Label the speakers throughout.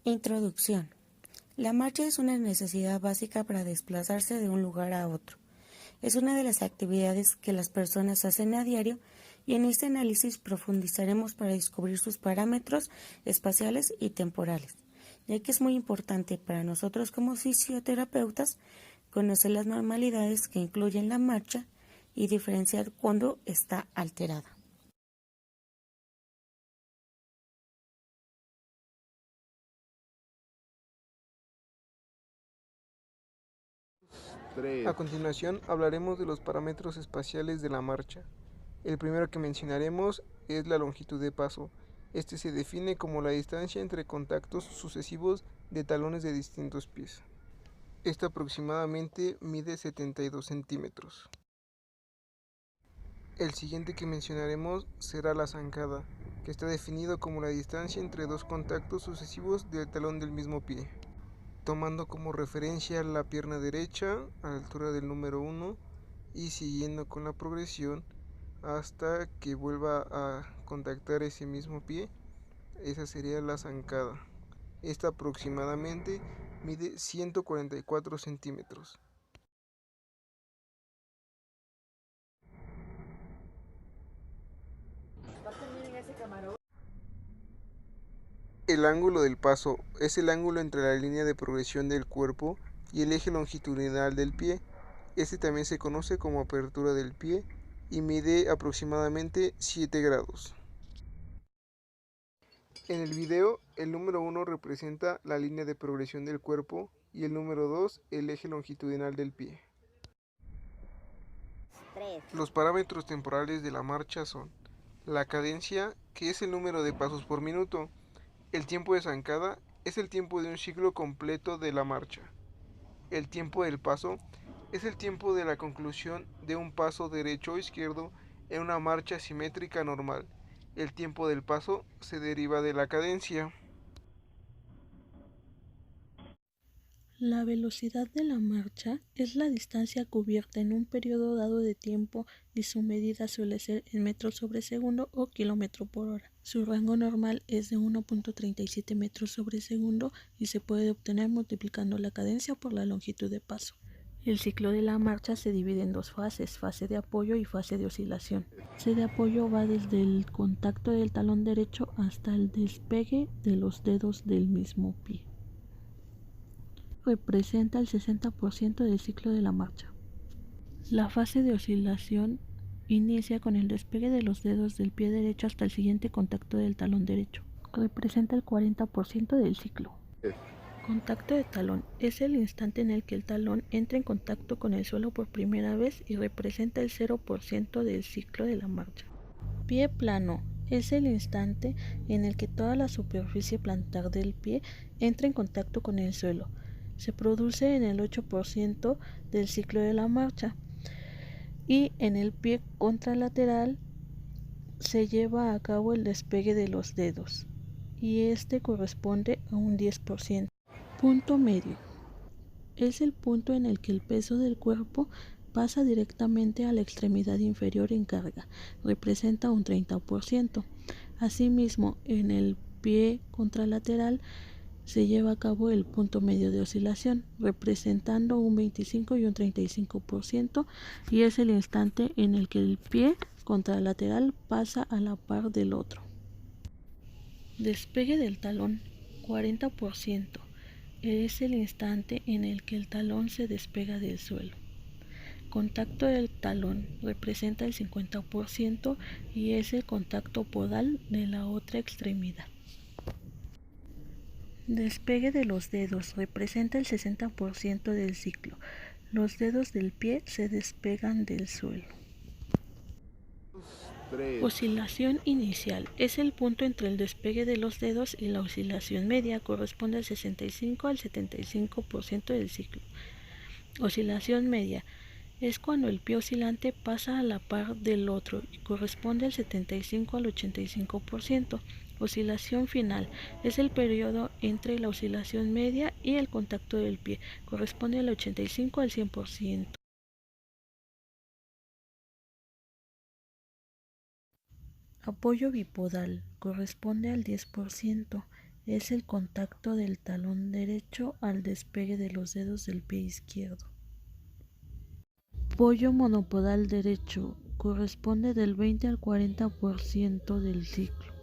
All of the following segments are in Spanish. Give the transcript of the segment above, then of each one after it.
Speaker 1: Introducción. La marcha es una necesidad básica para desplazarse de un lugar a otro. Es una de las actividades que las personas hacen a diario y en este análisis profundizaremos para descubrir sus parámetros espaciales y temporales, ya que es muy importante para nosotros como fisioterapeutas conocer las normalidades que incluyen la marcha y diferenciar cuando está alterada.
Speaker 2: A continuación hablaremos de los parámetros espaciales de la marcha. El primero que mencionaremos es la longitud de paso. Este se define como la distancia entre contactos sucesivos de talones de distintos pies. Esta aproximadamente mide 72 centímetros. El siguiente que mencionaremos será la zancada, que está definido como la distancia entre dos contactos sucesivos del talón del mismo pie, tomando como referencia la pierna derecha a la altura del número 1 y siguiendo con la progresión hasta que vuelva a contactar ese mismo pie. Esa sería la zancada. Esta aproximadamente mide 144 centímetros. El ángulo del paso es el ángulo entre la línea de progresión del cuerpo y el eje longitudinal del pie. Este también se conoce como apertura del pie y mide aproximadamente 7 grados. En el video, el número 1 representa la línea de progresión del cuerpo y el número 2 el eje longitudinal del pie. Los parámetros temporales de la marcha son la cadencia, que es el número de pasos por minuto. El tiempo de zancada es el tiempo de un ciclo completo de la marcha. El tiempo del paso es el tiempo de la conclusión de un paso derecho o izquierdo en una marcha simétrica normal. El tiempo del paso se deriva de la cadencia.
Speaker 3: La velocidad de la marcha es la distancia cubierta en un periodo dado de tiempo y su medida suele ser en metros sobre segundo o kilómetro por hora. Su rango normal es de 1.37 metros sobre segundo y se puede obtener multiplicando la cadencia por la longitud de paso. El ciclo de la marcha se divide en dos fases, fase de apoyo y fase de oscilación. Fase de apoyo va desde el contacto del talón derecho hasta el despegue de los dedos del mismo pie. Representa el 60% del ciclo de la marcha. La fase de oscilación inicia con el despegue de los dedos del pie derecho hasta el siguiente contacto del talón derecho. Representa el 40% del ciclo. Contacto de talón es el instante en el que el talón entra en contacto con el suelo por primera vez y representa el 0% del ciclo de la marcha. Pie plano es el instante en el que toda la superficie plantar del pie entra en contacto con el suelo. Se produce en el 8% del ciclo de la marcha y en el pie contralateral se lleva a cabo el despegue de los dedos y este corresponde a un 10%. Punto medio es el punto en el que el peso del cuerpo pasa directamente a la extremidad inferior en carga, representa un 30%. Asimismo, en el pie contralateral se lleva a cabo el punto medio de oscilación, representando un 25 y un 35%, y es el instante en el que el pie contralateral pasa a la par del otro. Despegue del talón, 40%. Es el instante en el que el talón se despega del suelo. Contacto del talón representa el 50% y es el contacto podal de la otra extremidad. Despegue de los dedos representa el 60% del ciclo. Los dedos del pie se despegan del suelo. Oscilación inicial es el punto entre el despegue de los dedos y la oscilación media, corresponde al 65 al 75% del ciclo. Oscilación media es cuando el pie oscilante pasa a la par del otro y corresponde al 75 al 85%. Oscilación final es el periodo entre la oscilación media y el contacto del pie, corresponde al 85 al 100%. Apoyo bipodal corresponde al 10%. es el contacto del talón derecho al despegue de los dedos del pie izquierdo. Apoyo monopodal derecho corresponde del 20 al 40% del ciclo.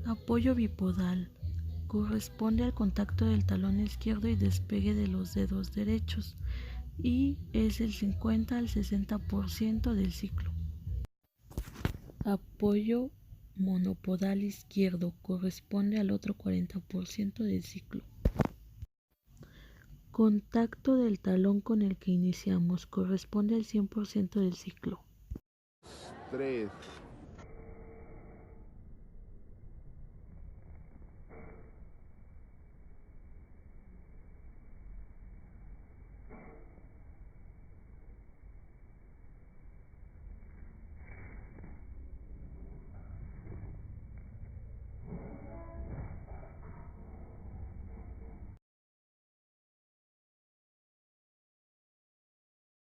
Speaker 3: Apoyo bipodal corresponde al contacto del talón izquierdo y despegue de los dedos derechos y es el 50 al 60% del ciclo. Apoyo monopodal izquierdo corresponde al otro 40% del ciclo. Contacto del talón con el que iniciamos corresponde al 100% del ciclo.
Speaker 4: 3.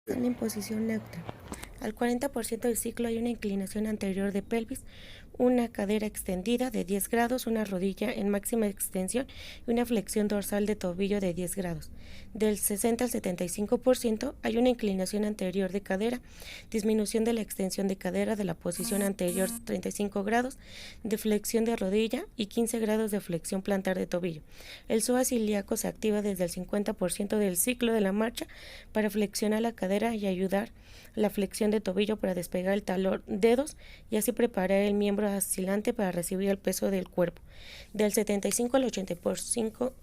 Speaker 1: Están en posición neutra. Al 40% del ciclo hay una inclinación anterior de pelvis, una cadera extendida de 10 grados, una rodilla en máxima extensión y una flexión dorsal de tobillo de 10 grados. Del 60 al 75% hay una inclinación anterior de cadera, disminución de la extensión de cadera de la posición anterior 35 grados, de flexión de rodilla y 15 grados de flexión plantar de tobillo. El psoas ilíaco se activa desde el 50% del ciclo de la marcha para flexionar la cadera y ayudar la flexión de tobillo para despegar el talón dedos y así preparar el miembro oscilante para recibir el peso del cuerpo. Del 75 al 80%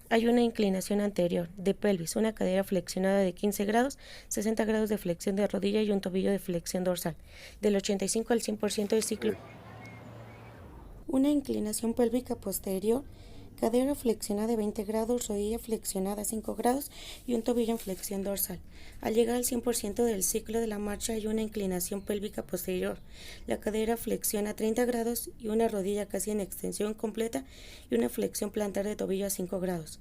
Speaker 1: hay una inclinación anterior de pelvis, una cadera flexionada de 15 grados, 60 grados de flexión de rodilla y un tobillo de flexión dorsal. Del 85 al 100% del ciclo, una inclinación pélvica posterior, cadera flexionada de 20 grados, rodilla flexionada 5 grados y un tobillo en flexión dorsal. Al llegar al 100% del ciclo de la marcha hay una inclinación pélvica posterior. La cadera flexiona 30 grados y una rodilla casi en extensión completa y una flexión plantar de tobillo a 5 grados.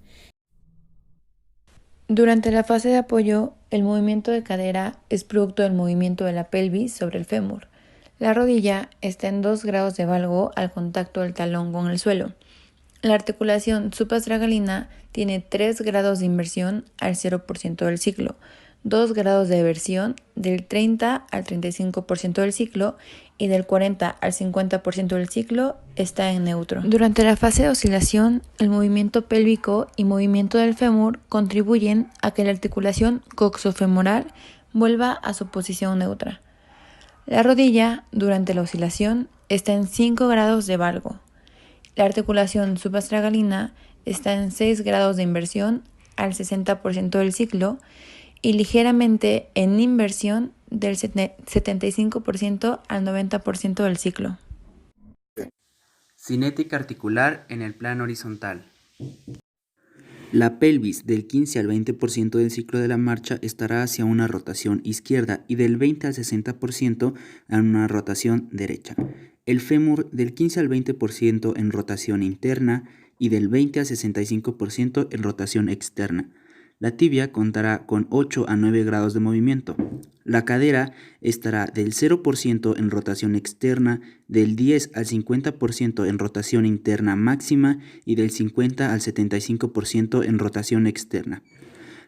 Speaker 5: Durante la fase de apoyo, el movimiento de cadera es producto del movimiento de la pelvis sobre el fémur. La rodilla está en 2 grados de valgo al contacto del talón con el suelo. La articulación suprastragalina tiene 3 grados de inversión al 0% del ciclo, 2 grados de eversión del 30 al 35% del ciclo y del 40 al 50% del ciclo está en neutro. Durante la fase de oscilación, el movimiento pélvico y movimiento del fémur contribuyen a que la articulación coxofemoral vuelva a su posición neutra. La rodilla, durante la oscilación, está en 5 grados de valgo. La articulación suprastragalina está en 6 grados de inversión al 60% del ciclo y ligeramente en inversión del 75% al 90% del ciclo.
Speaker 6: Cinética articular en el plano horizontal. La pelvis del 15 al 20% del ciclo de la marcha estará hacia una rotación izquierda y del 20 al 60% a una rotación derecha. El fémur del 15 al 20% en rotación interna y del 20 al 65% en rotación externa. La tibia contará con 8 a 9 grados de movimiento. La cadera estará del 0% en rotación externa, del 10 al 50% en rotación interna máxima y del 50 al 75% en rotación externa.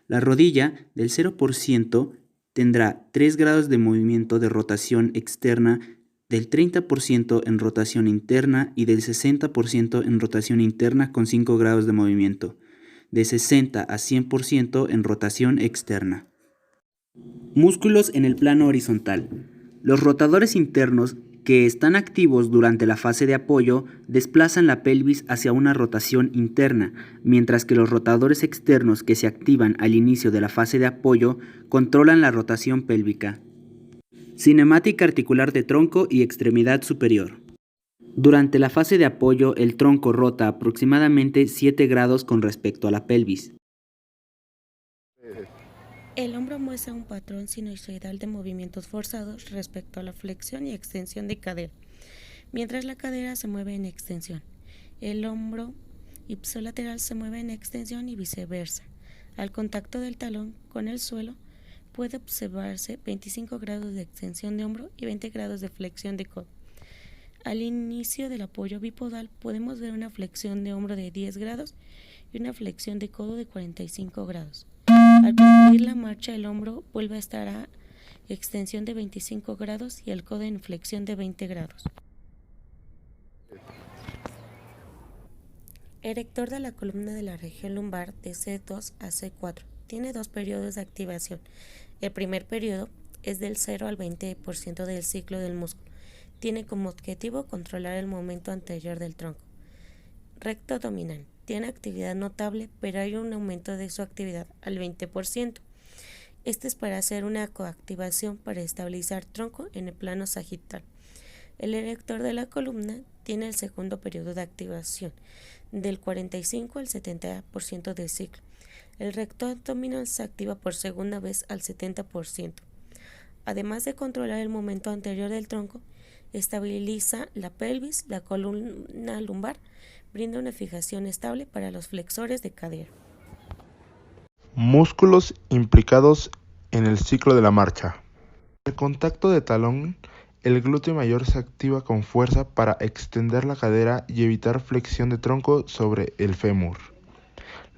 Speaker 6: La rodilla del 0% tendrá 3 grados de movimiento de rotación externa, del 30% en rotación interna y del 60% en rotación interna con 5 grados de movimiento, de 60 a 100% en rotación externa. Músculos en el plano horizontal. Los rotadores internos que están activos durante la fase de apoyo desplazan la pelvis hacia una rotación interna, mientras que los rotadores externos que se activan al inicio de la fase de apoyo controlan la rotación pélvica. Cinemática articular de tronco y extremidad superior. Durante la fase de apoyo, el tronco rota aproximadamente 7 grados con respecto a la pelvis.
Speaker 1: El hombro muestra un patrón sinusoidal de movimientos forzados respecto a la flexión y extensión de cadera, mientras la cadera se mueve en extensión. El hombro ipsilateral se mueve en extensión y viceversa. Al contacto del talón con el suelo, puede observarse 25 grados de extensión de hombro y 20 grados de flexión de codo. Al inicio del apoyo bipodal podemos ver una flexión de hombro de 10 grados y una flexión de codo de 45 grados. Al concluir la marcha, el hombro vuelve a estar a extensión de 25 grados y el codo en flexión de 20 grados. Erector de la columna de la región lumbar de C2 a C4. Tiene dos periodos de activación. El primer periodo es del 0 al 20% del ciclo del músculo. Tiene como objetivo controlar el momento anterior del tronco. Recto abdominal. Tiene actividad notable, pero hay un aumento de su actividad al 20%. Este es para hacer una coactivación para estabilizar tronco en el plano sagital. El erector de la columna tiene el segundo periodo de activación, del 45 al 70% del ciclo. El recto abdominal se activa por segunda vez al 70%. Además de controlar el momento anterior del tronco, estabiliza la pelvis, la columna lumbar, brinda una fijación estable para los flexores de cadera.
Speaker 7: Músculos implicados en el ciclo de la marcha. El contacto de talón, el glúteo mayor se activa con fuerza para extender la cadera y evitar flexión de tronco sobre el fémur.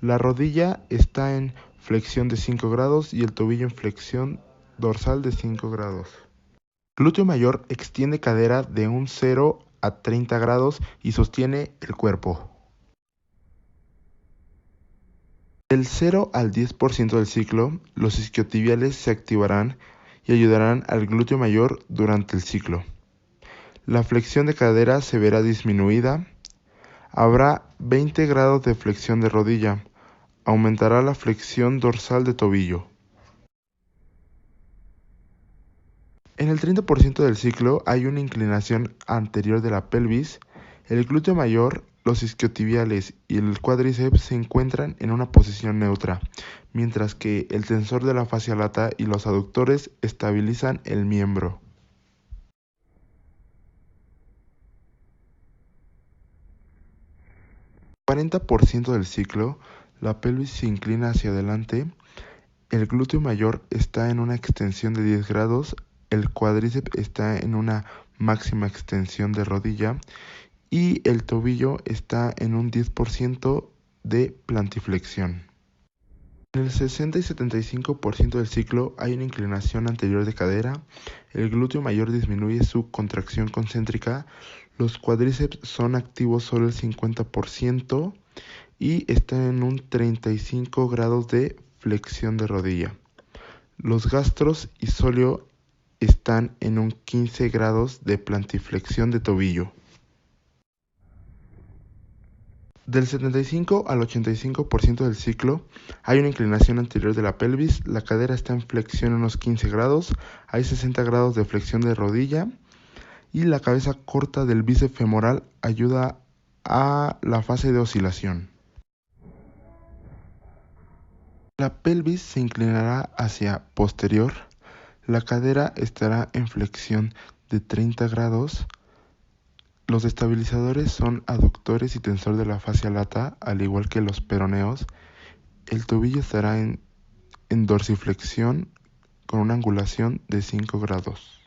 Speaker 7: La rodilla está en flexión de 5 grados y el tobillo en flexión dorsal de 5 grados. Glúteo mayor extiende cadera de un 0 a 30 grados y sostiene el cuerpo. Del 0 al 10% del ciclo, los isquiotibiales se activarán y ayudarán al glúteo mayor durante el ciclo. La flexión de cadera se verá disminuida. Habrá 20 grados de flexión de rodilla. Aumentará la flexión dorsal de tobillo. En el 30% del ciclo hay una inclinación anterior de la pelvis. El glúteo mayor, los isquiotibiales y el cuádriceps se encuentran en una posición neutra, mientras que el tensor de la fascia lata y los aductores estabilizan el miembro. En el 40% del ciclo, la pelvis se inclina hacia adelante, el glúteo mayor está en una extensión de 10 grados, el cuádriceps está en una máxima extensión de rodilla y el tobillo está en un 10% de plantiflexión. En el 60 y 75% del ciclo hay una inclinación anterior de cadera, el glúteo mayor disminuye su contracción concéntrica, los cuádriceps son activos solo el 50% y están en un 35 grados de flexión de rodilla. Los gastros y sóleo están en un 15 grados de plantiflexión de tobillo. Del 75 al 85% del ciclo hay una inclinación anterior de la pelvis, la cadera está en flexión unos 15 grados, hay 60 grados de flexión de rodilla y la cabeza corta del bíceps femoral ayuda a la fase de oscilación. La pelvis se inclinará hacia posterior, la cadera estará en flexión de 30 grados. Los estabilizadores son aductores y tensor de la fascia lata, al igual que los peroneos. El tobillo estará en dorsiflexión con una angulación de 5 grados.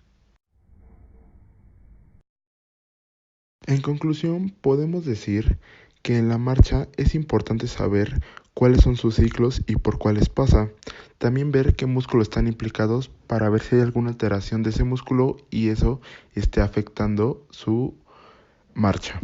Speaker 7: En conclusión, podemos decir que en la marcha es importante saber cuáles son sus ciclos y por cuáles pasa. También ver qué músculos están implicados para ver si hay alguna alteración de ese músculo y eso esté afectando su marcha.